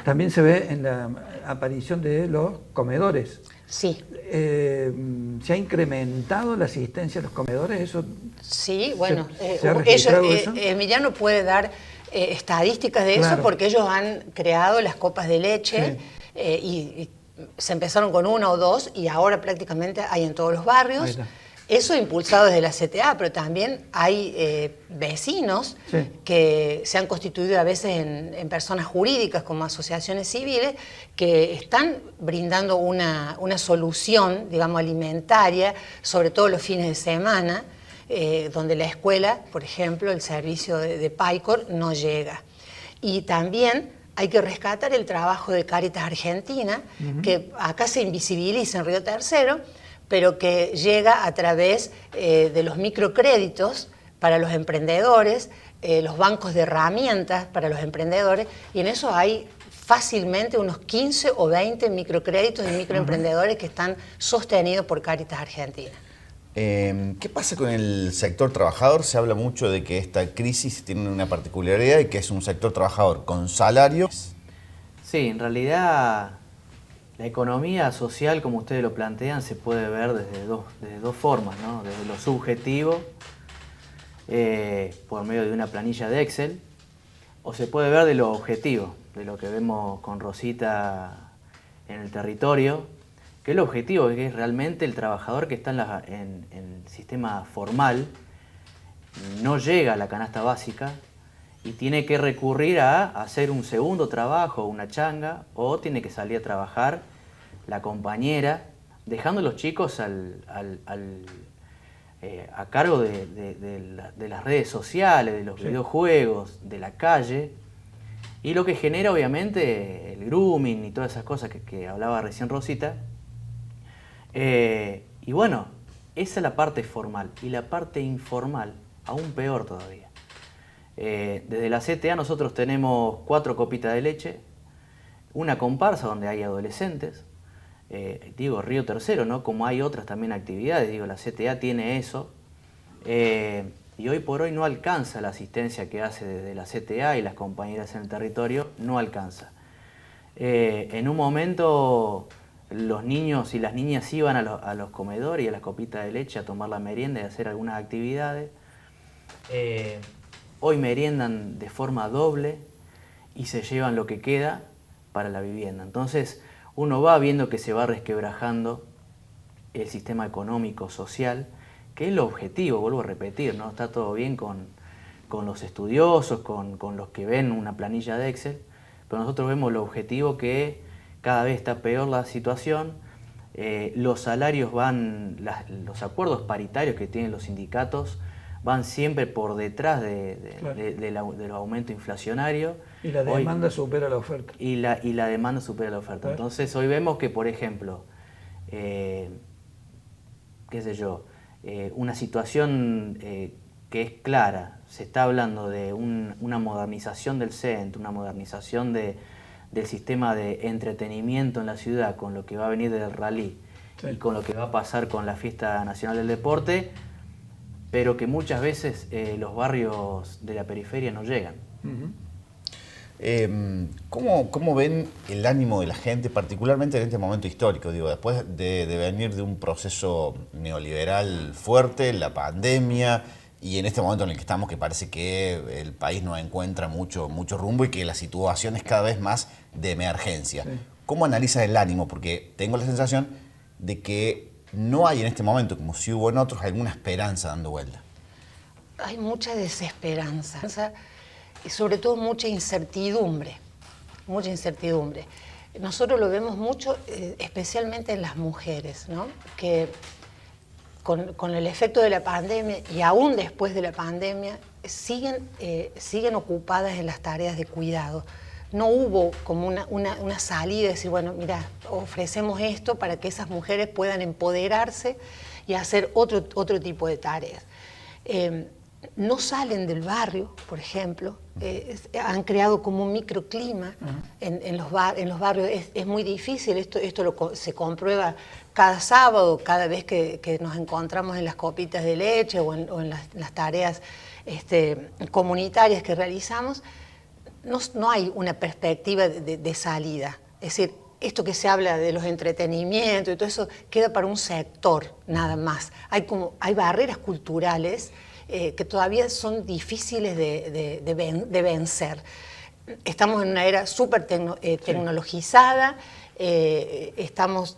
también se ve en la aparición de los comedores. Sí. ¿Se ha incrementado la asistencia a los comedores? ¿Eso sí, bueno, ¿se ha registrado eso? Emiliano puede dar estadísticas de eso, porque ellos han creado las copas de leche, sí, y se empezaron con 1 o 2 y ahora prácticamente hay en todos los barrios. Eso impulsado desde la CTA, pero también hay vecinos, sí, que se han constituido a veces en personas jurídicas como asociaciones civiles, que están brindando una solución, digamos, alimentaria, sobre todo los fines de semana, donde la escuela, por ejemplo, el servicio de PAICOR no llega. Y también hay que rescatar el trabajo de Cáritas Argentina, que acá se invisibiliza en Río Tercero, pero que llega a través de los microcréditos para los emprendedores, los bancos de herramientas para los emprendedores, y en eso hay fácilmente unos 15 o 20 microcréditos y microemprendedores que están sostenidos por Cáritas Argentina. ¿Qué pasa con el sector trabajador? Se habla mucho de que esta crisis tiene una particularidad y que es un sector trabajador con salarios. Sí, en realidad la economía social, como ustedes lo plantean, se puede ver desde dos formas, ¿no? Desde lo subjetivo, por medio de una planilla de Excel, o se puede ver de lo objetivo, de lo que vemos con Rosita en el territorio, que es lo objetivo, que es realmente el trabajador que está en el sistema formal, no llega a la canasta básica y tiene que recurrir a hacer un segundo trabajo, una changa, o tiene que salir a trabajar la compañera, dejando a los chicos a cargo de las redes sociales, de los videojuegos, de la calle, y lo que genera obviamente el grooming y todas esas cosas que hablaba recién Rosita. Y bueno, esa es la parte formal, y la parte informal aún peor todavía. Desde la CTA nosotros tenemos 4 copitas de leche, una comparsa donde hay adolescentes, digo Río Tercero, ¿no? Como hay otras también actividades, digo, la CTA tiene eso, y hoy por hoy no alcanza la asistencia que hace desde la CTA y las compañeras en el territorio, no alcanza. En un momento los niños y las niñas iban a los comedores y a las copitas de leche a tomar la merienda y a hacer algunas actividades. Hoy meriendan de forma doble y se llevan lo que queda para la vivienda. Entonces uno va viendo que se va resquebrajando el sistema económico, social, que es lo objetivo, vuelvo a repetir, ¿no? Está todo bien con los estudiosos, con los que ven una planilla de Excel, pero nosotros vemos lo objetivo que cada vez está peor la situación, los salarios los acuerdos paritarios que tienen los sindicatos van siempre por detrás del aumento inflacionario. Y la demanda supera la oferta. Y la demanda supera la oferta. Claro. Entonces hoy vemos que, por ejemplo, una situación que es clara, se está hablando de una modernización del centro, una modernización del sistema de entretenimiento en la ciudad, con lo que va a venir del rally y con lo que va a pasar con la Fiesta Nacional del Deporte, pero que muchas veces los barrios de la periferia no llegan. ¿Cómo ven el ánimo de la gente, particularmente en este momento histórico? Digo, después de venir de un proceso neoliberal fuerte, la pandemia, y en este momento en el que estamos, que parece que el país no encuentra mucho rumbo y que la situación es cada vez más de emergencia. Sí. ¿Cómo analizas el ánimo? Porque tengo la sensación de que no hay en este momento, como si hubo en otros, alguna esperanza dando vuelta. Hay mucha desesperanza y sobre todo mucha incertidumbre. Nosotros lo vemos mucho, especialmente en las mujeres, ¿no? Que con el efecto de la pandemia y aún después de la pandemia siguen ocupadas en las tareas de cuidado. No hubo como una salida de decir, bueno, mira, ofrecemos esto para que esas mujeres puedan empoderarse y hacer otro tipo de tareas. No salen del barrio, por ejemplo, han creado como un microclima en los barrios. Es muy difícil, esto se comprueba cada sábado, cada vez que nos encontramos en las copitas de leche o en las tareas comunitarias que realizamos. No hay una perspectiva de salida. Es decir, esto que se habla de los entretenimientos y todo eso queda para un sector nada más. Hay barreras culturales que todavía son difíciles de vencer. Estamos en una era súper tecnologizada, estamos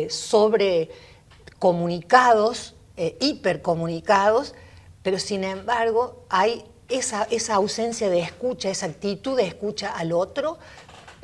sobrecomunicados, hipercomunicados, pero sin embargo hay esa ausencia de escucha, esa actitud de escucha al otro,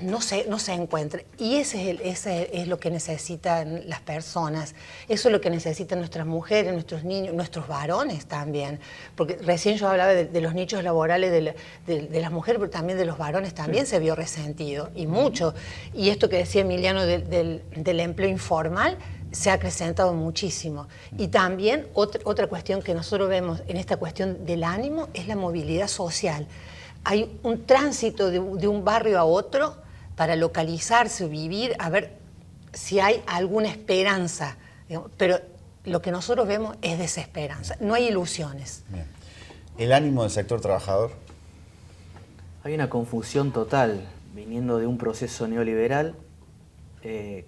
no se encuentra. Y ese es lo que necesitan las personas, eso es lo que necesitan nuestras mujeres, nuestros niños, nuestros varones también. Porque recién yo hablaba de los nichos laborales de las mujeres, pero también de los varones también se vio resentido, y mucho. Y esto que decía Emiliano del empleo informal, se ha acrecentado muchísimo. Y también otra cuestión que nosotros vemos en esta cuestión del ánimo es la movilidad social. Hay un tránsito de un barrio a otro para localizarse, vivir, a ver si hay alguna esperanza. Pero lo que nosotros vemos es desesperanza, no hay ilusiones. Bien. ¿El ánimo del sector trabajador? Hay una confusión total, viniendo de un proceso neoliberal,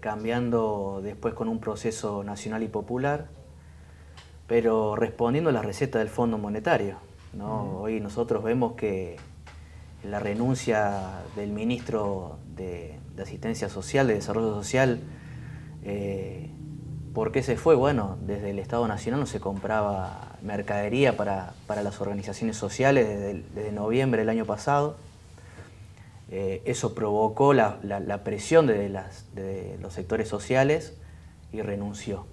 cambiando después con un proceso nacional y popular, pero respondiendo a la receta del Fondo Monetario, ¿no? Hoy nosotros vemos que la renuncia del ministro de Asistencia Social, de Desarrollo Social, ¿por qué se fue? Bueno, desde el Estado Nacional no se compraba mercadería para las organizaciones sociales desde noviembre del año pasado. Eso provocó la presión de los sectores sociales y renunció.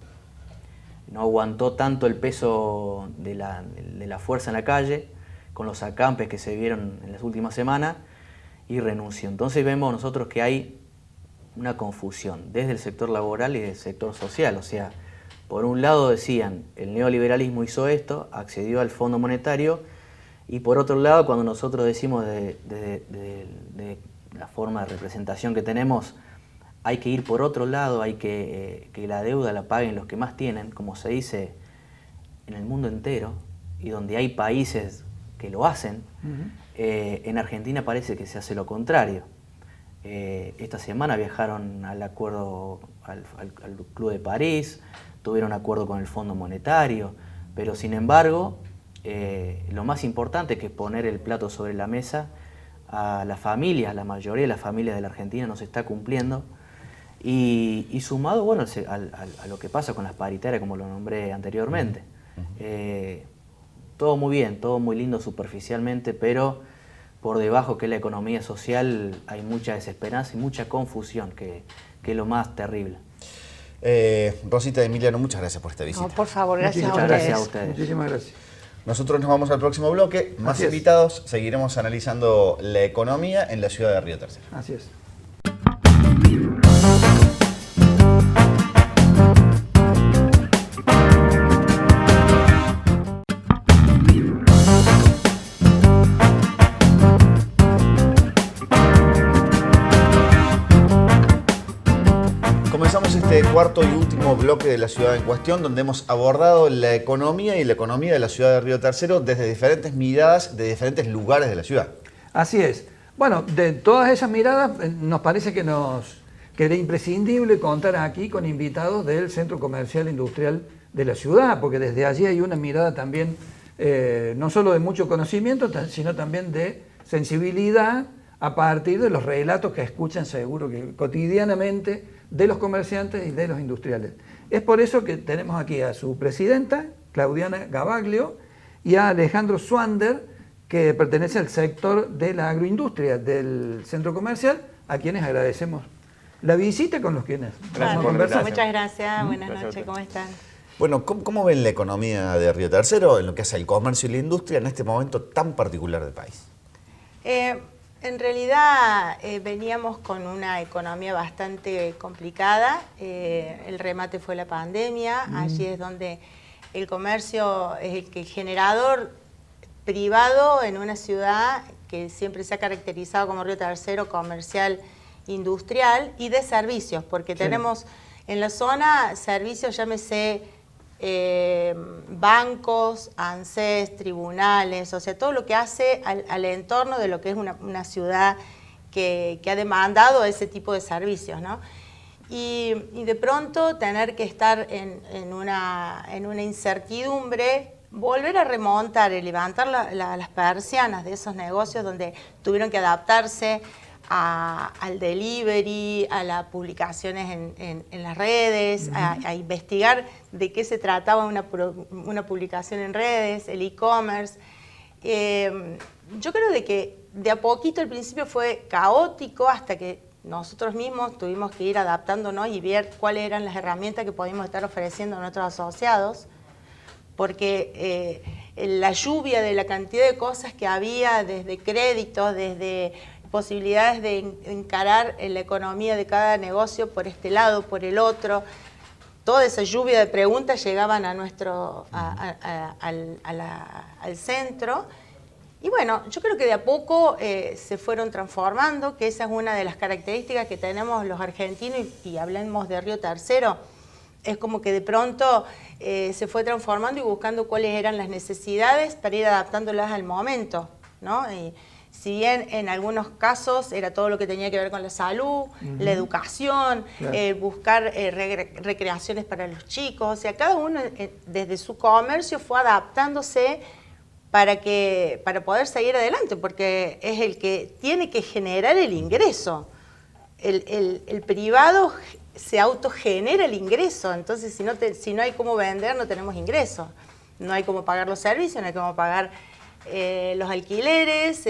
No aguantó tanto el peso de la fuerza en la calle, con los acampes que se vieron en las últimas semanas, y renunció. Entonces vemos nosotros que hay una confusión desde el sector laboral y del sector social. O sea, por un lado decían, el neoliberalismo hizo esto, accedió al Fondo Monetario, y por otro lado, cuando nosotros decimos de la forma de representación que tenemos, hay que ir por otro lado, hay que la deuda la paguen los que más tienen, como se dice en el mundo entero, y donde hay países que lo hacen, en Argentina parece que se hace lo contrario. Esta semana viajaron al acuerdo al Club de París, tuvieron acuerdo con el Fondo Monetario, pero sin embargo, lo más importante que es poner el plato sobre la mesa a las familias, la mayoría de las familias de la Argentina no se está cumpliendo. Y sumado, bueno, a lo que pasa con las paritarias, como lo nombré anteriormente. Todo muy bien, todo muy lindo superficialmente, pero por debajo, que es la economía social, hay mucha desesperanza y mucha confusión, que es lo más terrible. Rosita y Emiliano, muchas gracias por esta visita. No, por favor, gracias Muchas a gracias ustedes. a ustedes. Muchísimas gracias. Nosotros nos vamos al próximo bloque. Más Así es. invitados. Seguiremos analizando la economía en la ciudad de Río Tercero. Así es. Comenzamos este cuarto y último bloque de la ciudad en cuestión, donde hemos abordado la economía y la economía de la ciudad de Río Tercero desde diferentes miradas de diferentes lugares de la ciudad. Así es. Bueno, de todas esas miradas, nos parece que era imprescindible contar aquí con invitados del Centro Comercial Industrial de la ciudad, porque desde allí hay una mirada también, no solo de mucho conocimiento, sino también de sensibilidad a partir de los relatos que escuchan seguro que cotidianamente de los comerciantes y de los industriales. Es por eso que tenemos aquí a su presidenta, Claudiana Gavaglio, y a Alejandro Swander, que pertenece al sector de la agroindustria del centro comercial, a quienes agradecemos la visita con los quienes vamos a conversar. Muchas gracias, buenas noches, ¿cómo están? Bueno, ¿cómo ven la economía de Río Tercero en lo que hace el comercio y la industria en este momento tan particular del país? En realidad veníamos con una economía bastante complicada. El remate fue la pandemia. Allí es donde el comercio es el generador privado en una ciudad que siempre se ha caracterizado como Río Tercero, comercial, industrial y de servicios, porque tenemos en la zona servicios, llámese bancos, ANSES, tribunales, o sea, todo lo que hace al entorno de lo que es una ciudad que ha demandado ese tipo de servicios, ¿no? Y de pronto tener que estar en una incertidumbre, volver a remontar y levantar las persianas de esos negocios donde tuvieron que adaptarse al delivery, a las publicaciones en las redes, a investigar de qué se trataba una publicación en redes, el e-commerce. Yo creo de que de a poquito al principio fue caótico hasta que nosotros mismos tuvimos que ir adaptándonos y ver cuáles eran las herramientas que podíamos estar ofreciendo a nuestros asociados, porque la lluvia de la cantidad de cosas que había, desde créditos, desde posibilidades de encarar en la economía de cada negocio por este lado, por el otro, toda esa lluvia de preguntas llegaban a al centro. Y bueno, yo creo que de a poco se fueron transformando, que esa es una de las características que tenemos los argentinos, y hablemos de Río Tercero, es como que de pronto se fue transformando y buscando cuáles eran las necesidades para ir adaptándolas al momento, ¿no? Y si bien en algunos casos era todo lo que tenía que ver con la salud, la educación, buscar recreaciones para los chicos, o sea, cada uno desde su comercio fue adaptándose para poder seguir adelante, porque es el que tiene que generar el ingreso. El privado se autogenera el ingreso, entonces si no hay cómo vender, no tenemos ingreso. No hay cómo pagar los servicios, no hay cómo pagar los alquileres.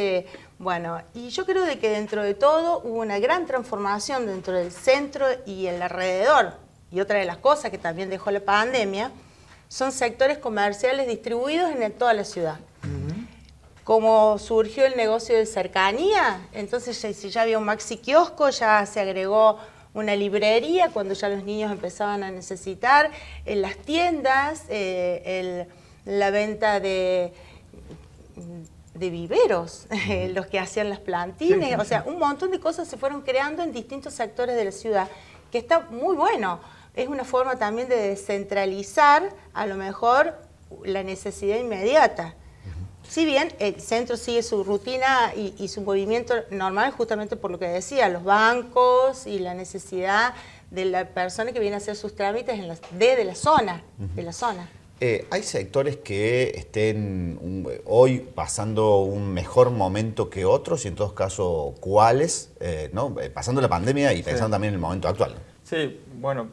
Bueno, y yo creo de que dentro de todo hubo una gran transformación dentro del centro y el alrededor. Y otra de las cosas que también dejó la pandemia son sectores comerciales distribuidos en toda la ciudad. Como surgió el negocio de cercanía, entonces si ya había un maxi kiosco, ya se agregó una librería cuando ya los niños empezaban a necesitar, en las tiendas, la venta de viveros, los que hacían las plantines, o sea, un montón de cosas se fueron creando en distintos sectores de la ciudad, que está muy bueno. Es una forma también de descentralizar a lo mejor la necesidad inmediata. Si bien el centro sigue su rutina y su movimiento normal, justamente por lo que decía, los bancos y la necesidad de la persona que viene a hacer sus trámites desde la zona, de la zona. ¿Hay sectores que estén hoy pasando un mejor momento que otros? Y en todo caso, ¿cuáles? ¿No? Pasando la pandemia y pensando también en el momento actual. Sí, bueno,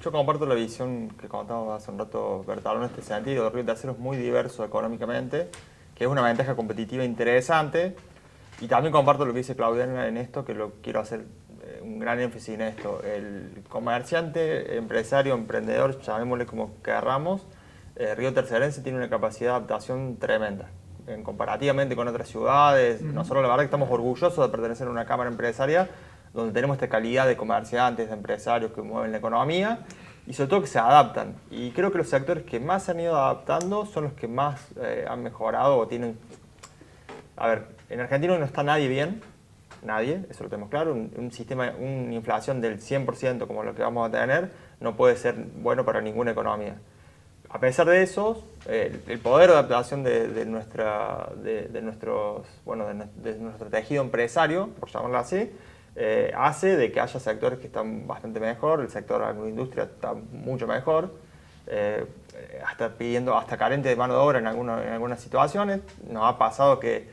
yo comparto la visión que contaba hace un rato Bertaló en este sentido. Río Tercero es muy diverso económicamente, que es una ventaja competitiva interesante. Y también comparto lo que dice Claudiana en esto, que lo quiero hacer un gran énfasis en esto. El comerciante, empresario, emprendedor, llamémosle como querramos, Río Tercerense tiene una capacidad de adaptación tremenda. Comparativamente con otras ciudades, nosotros la verdad que estamos orgullosos de pertenecer a una cámara empresaria donde tenemos esta calidad de comerciantes, de empresarios que mueven la economía y sobre todo que se adaptan. Y creo que los sectores que más se han ido adaptando son los que más han mejorado o tienen... A ver, en Argentina no está nadie bien, nadie, eso lo tenemos claro. Un sistema, una inflación del 100% como lo que vamos a tener no puede ser bueno para ninguna economía. A pesar de eso, el poder de adaptación de nuestro tejido empresario, por llamarlo así, hace de que haya sectores que están bastante mejor. El sector agroindustria está mucho mejor, hasta carente de mano de obra en algunas situaciones. Nos ha pasado que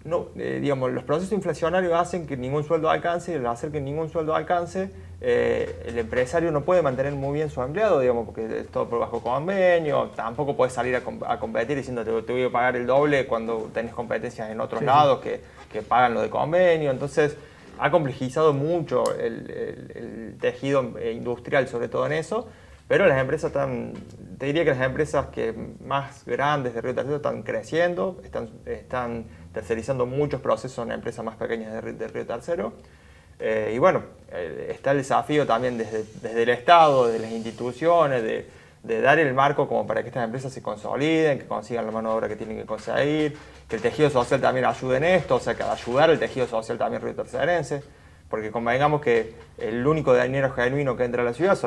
los procesos inflacionarios hacen que ningún sueldo alcance, y al hacer que ningún sueldo alcance, el empresario no puede mantener muy bien su empleado, porque es todo por bajo convenio. Tampoco puedes salir a competir diciendo te voy a pagar el doble cuando tenés competencias en otros lados que pagan lo de convenio. Entonces ha complejizado mucho el tejido industrial, sobre todo en eso. Pero las empresas te diría que las empresas que más grandes de Río Tercero están creciendo, están tercerizando muchos procesos en empresas más pequeñas de Río Tercero. Y bueno, está el desafío también desde el Estado, desde las instituciones, de dar el marco como para que estas empresas se consoliden, que consigan la mano de obra que tienen que conseguir, que el tejido social también ayude en esto, o sea, que ayudar al tejido social también río tercerense, porque convengamos que el único dinero genuino que entra a la ciudad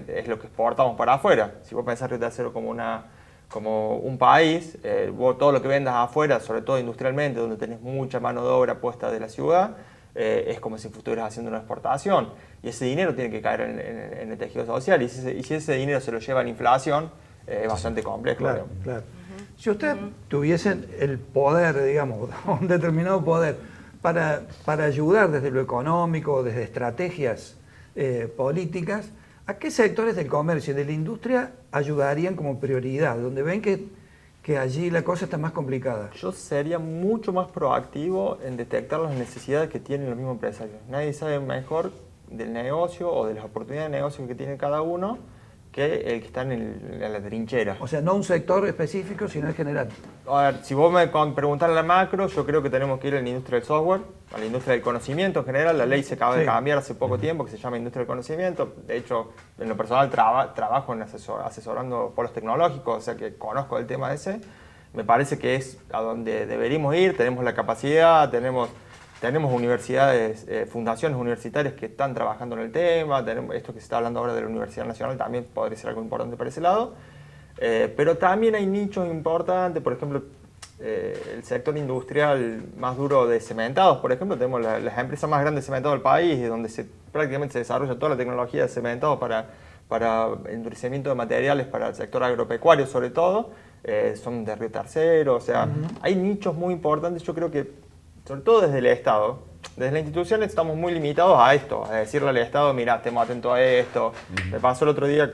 es lo que exportamos para afuera. Si vos pensás Río Tercero como un país, vos todo lo que vendas afuera, sobre todo industrialmente, donde tenés mucha mano de obra puesta de la ciudad, es como si estuvieras haciendo una exportación. Y ese dinero tiene que caer en el tejido social. Y si ese dinero se lo lleva a la inflación, es bastante complejo. Claro, claro. Si ustedes tuviesen el poder, digamos, un determinado poder, para ayudar desde lo económico, desde estrategias políticas, ¿a qué sectores del comercio y de la industria ayudarían como prioridad? Donde ven que allí la cosa está más complicada. Yo sería mucho más proactivo en detectar las necesidades que tienen los mismos empresarios. Nadie sabe mejor del negocio o de las oportunidades de negocio que tiene cada uno que el que está en la trinchera. O sea, no un sector específico, sino en general. A ver, si vos me preguntás a la macro, yo creo que tenemos que ir a la industria del software, a la industria del conocimiento en general. La ley se acaba de cambiar hace poco tiempo, que se llama industria del conocimiento. De hecho, en lo personal trabajo asesorando polos tecnológicos, o sea que conozco el tema ese. Me parece que es a donde deberíamos ir, tenemos la capacidad, tenemos universidades, fundaciones universitarias que están trabajando en el tema, tenemos esto que se está hablando ahora de la Universidad Nacional también podría ser algo importante para ese lado, pero también hay nichos importantes, por ejemplo, el sector industrial más duro de cementados, por ejemplo, tenemos las empresas más grandes de cementados del país, donde prácticamente se desarrolla toda la tecnología de cementados para endurecimiento de materiales para el sector agropecuario sobre todo, son de Río Tercero, o sea, hay nichos muy importantes, yo creo que sobre todo desde el Estado, desde las instituciones estamos muy limitados a esto, a decirle al Estado, mirá, estemos atentos a esto. Me pasó el otro día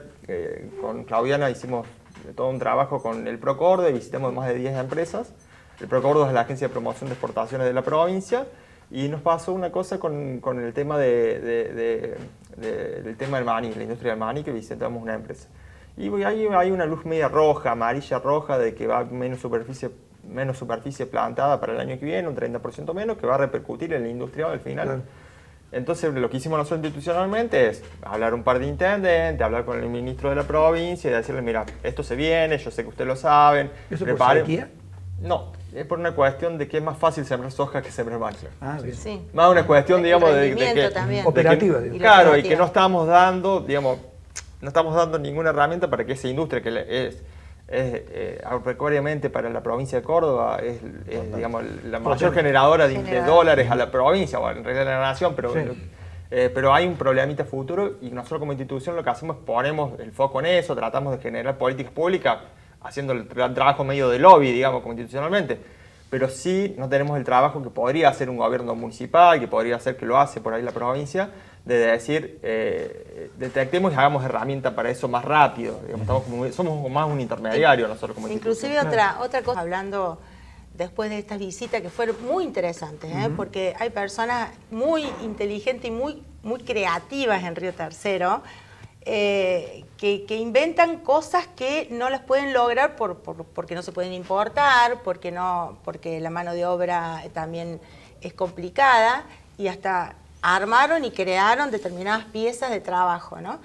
con Claudiana, hicimos todo un trabajo con el Procorde, visitamos más de 10 empresas. El Procorde es la agencia de promoción de exportaciones de la provincia y nos pasó una cosa con el tema del tema del maní, la industria del maní, que visitamos una empresa. Y ahí hay una luz media roja, amarilla roja, de que va menos superficie plantada para el año que viene, un 30% menos, que va a repercutir en la industria al final. Claro. Entonces, lo que hicimos nosotros institucionalmente es hablar un par de intendentes, hablar con el ministro de la provincia y decirle, mira, esto se viene, yo sé que ustedes lo saben. ¿Eso por sequía? No, es por una cuestión de que es más fácil sembrar soja que sembrar maíz. Ah, bien. Sí. Más una cuestión, digamos, de que... Operativa. Claro, y que no estamos dando, digamos, no estamos dando ninguna herramienta para que esa industria, que es agropecuariamente para la provincia de Córdoba es digamos, la mayor generadora de dólares a la provincia, o en realidad a la nación, pero hay un problemita futuro y nosotros como institución lo que hacemos es ponemos el foco en eso, tratamos de generar políticas públicas haciendo el trabajo medio de lobby, digamos, como institucionalmente, pero sí no tenemos el trabajo que podría hacer un gobierno municipal, que podría hacer, que lo hace por ahí la provincia, de decir, detectemos y hagamos herramientas para eso más rápido. Digamos, somos más un intermediario nosotros como inclusive institución. otra cosa, hablando después de estas visitas que fueron muy interesantes, porque hay personas muy inteligentes y muy creativas en Río Tercero, que inventan cosas que no las pueden lograr porque no se pueden importar, porque la mano de obra también es complicada, y hasta armaron y crearon determinadas piezas de trabajo, ¿no?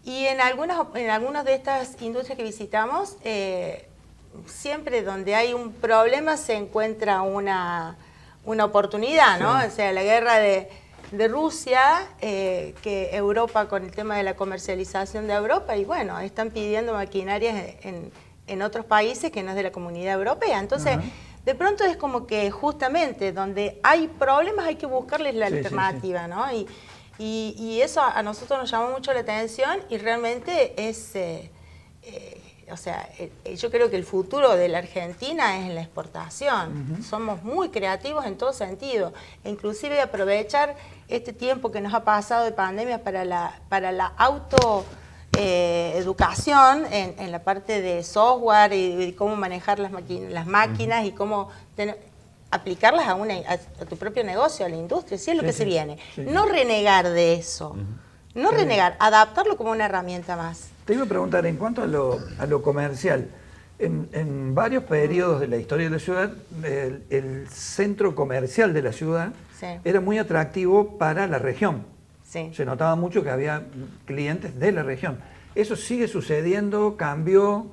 Y en algunas de estas industrias que visitamos, siempre donde hay un problema se encuentra una oportunidad, ¿no? O sea, la guerra de Rusia, que Europa, con el tema de la comercialización de Europa, y bueno, están pidiendo maquinarias en otros países que no es de la Comunidad Europea. Entonces, de pronto es como que justamente donde hay problemas hay que buscarles la alternativa, ¿no? Y eso a nosotros nos llamó mucho la atención y realmente es... o sea, yo creo que el futuro de la Argentina es en la exportación. Somos muy creativos en todo sentido. E inclusive aprovechar este tiempo que nos ha pasado de pandemia para la educación en la parte de software y cómo manejar las máquinas y cómo aplicarlas a tu propio negocio, a la industria. Así es lo que se viene. No renegar de eso. No renegar, adaptarlo como una herramienta más. Te iba a preguntar, en cuanto a lo comercial, en varios periodos de la historia de la ciudad, el centro comercial de la ciudad era muy atractivo para la región. Se notaba mucho que había clientes de la región. Eso sigue sucediendo, cambió,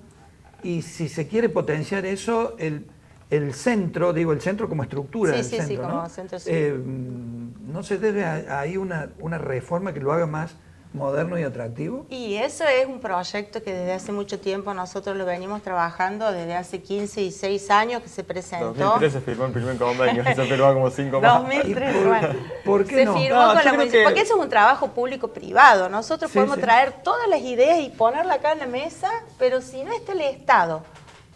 y si se quiere potenciar eso, el centro, digo el centro como estructura del centro, ¿no? Como centro, ¿no se debe ahí una reforma que lo haga más moderno y atractivo? Y eso es un proyecto que desde hace mucho tiempo nosotros lo venimos trabajando, desde hace 15 y 6 años que se presentó. 2003 se firmó el primer convenio, se firmó como 5 más. 2003, bueno. ¿Por qué se no? firmó con la municipalidad, porque eso es un trabajo público-privado. Nosotros podemos traer todas las ideas y ponerla acá en la mesa, pero si no está el Estado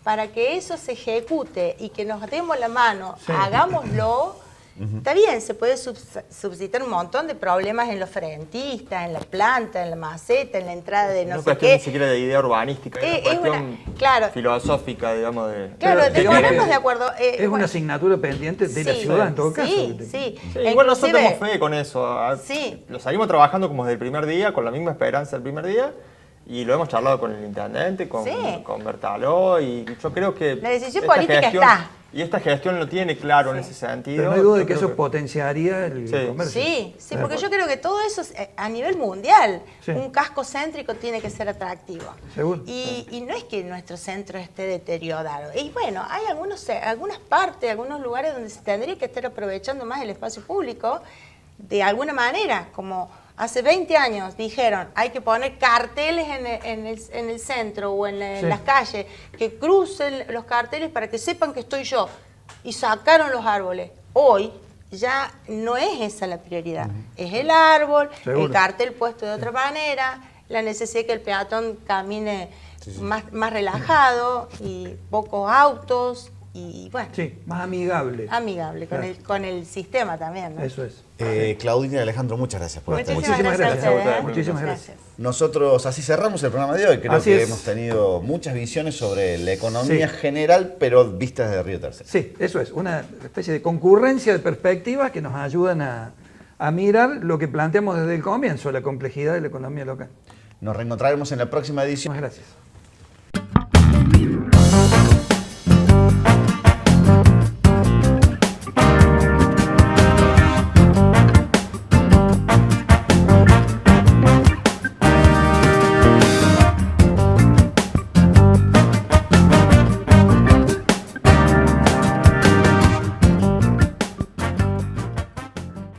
para que eso se ejecute y que nos demos la mano, hagámoslo. Está bien, se puede suscitar un montón de problemas en los frentistas, en la planta, en la maceta, en la entrada de no sé qué. Ni siquiera de idea urbanística, es una cuestión filosófica, digamos. De ponernos de acuerdo. Es una asignatura pendiente de la ciudad, en todo caso. Igual nosotros tenemos fe con eso. Lo salimos trabajando como desde el primer día, con la misma esperanza del primer día. Y lo hemos charlado con el intendente, con Bertaló, y yo creo que... La decisión política está. Y esta gestión lo tiene claro en ese sentido. Pero no hay duda de que eso potenciaría el comercio. Sí, porque yo creo que todo eso a nivel mundial, un casco céntrico tiene que ser atractivo. Seguro. Y no es que nuestro centro esté deteriorado. Y bueno, hay algunas partes, algunos lugares donde se tendría que estar aprovechando más el espacio público de alguna manera, como... Hace 20 años dijeron, hay que poner carteles en el centro o en las calles, que crucen los carteles para que sepan que estoy yo. Y sacaron los árboles. Hoy ya no es esa la prioridad. Es el árbol, el cartel puesto de otra manera, la necesidad de que el peatón camine más relajado y pocos autos. Y bueno. Más amigable. Amigable, con el sistema también, ¿no? Eso es. Claudina y Alejandro, muchas gracias por estar aquí. Muchísimas gracias. Nosotros así cerramos el programa de hoy. Creo que hemos tenido muchas visiones sobre la economía general, pero vistas de Río Tercero. Sí, eso es. Una especie de concurrencia de perspectivas que nos ayudan a mirar lo que planteamos desde el comienzo, la complejidad de la economía local. Nos reencontraremos en la próxima edición. Muchas gracias.